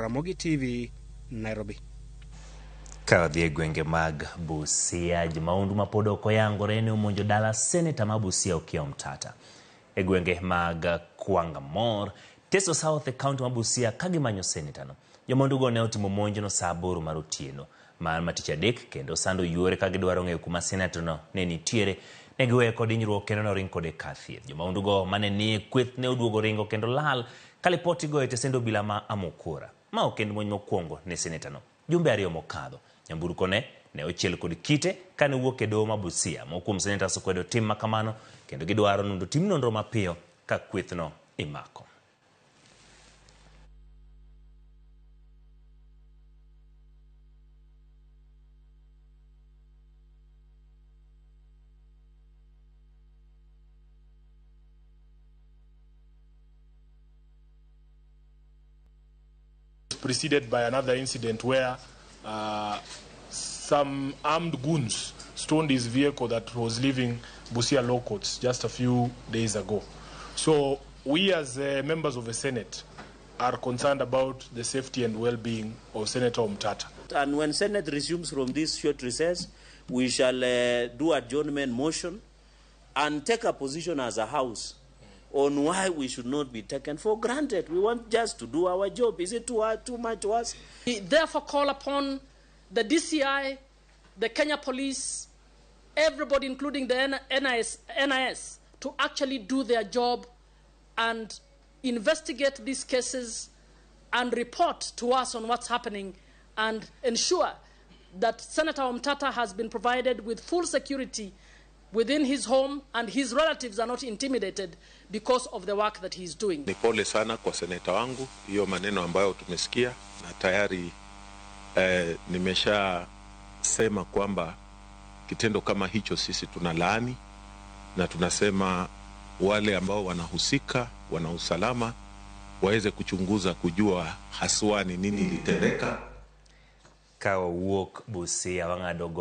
Ramogi TV, Nairobi. Kadhi gwenge mag Busia Jomahundu mapodoko yango rene omonjo dala Seneta Okiyah Omtatah. Gwenge mag Kwangamor, Teso South County Busia kagimanyo seneta no. Jomahundu go ne otimo monjo no saa 8 mar otieno. Matich adek kendo sando yuore kagidwaro ng'eyo kuma seneta no ne nitiere. Ne giweyo kod hinyruok kendo noring kode kathieth. Jomahundu go mane ni kweth ne oduogo ringo kendo lal kalipoti go etesendo bila ma Amokora. Ma okendo monj mokwongo ne seneta no. Jumbe ariyo mokadho. Nyamburko ne ochiel kod kite kane wuok e doho ma Busia. Mokuom seneta sokwedo tim makamano kendo gidwaro nundo tim nonro mapiyo ka kweth no imako. Preceded by another incident where some armed goons stoned his vehicle that was leaving Busia Law Courts just a few days ago. So we as members of the Senate are concerned about the safety and well-being of Seneta Omtatah. And when Senate resumes from this short recess, we shall do adjournment motion and take a position as a House on why we should not be taken for granted. We want just to do our job. Is it too much to us? We therefore call upon the DCI, the Kenya Police, everybody including the NIS to actually do their job and investigate these cases and report to us on what's happening and ensure that Seneta Omtatah has been provided with full security within his home and his relatives are not intimidated because of the work that he's doing. Ni pole sana kwa seneta wangu, hiyo maneno ambayo tumesikia na tayari nimesha sema kwamba kitendo kama hicho sisi tunalaani na tunasema wale ambao wanahusika, wana usalama waweze kuchunguza kujua haswa ni nini litendeka. Kawa wuok Busia wangadogo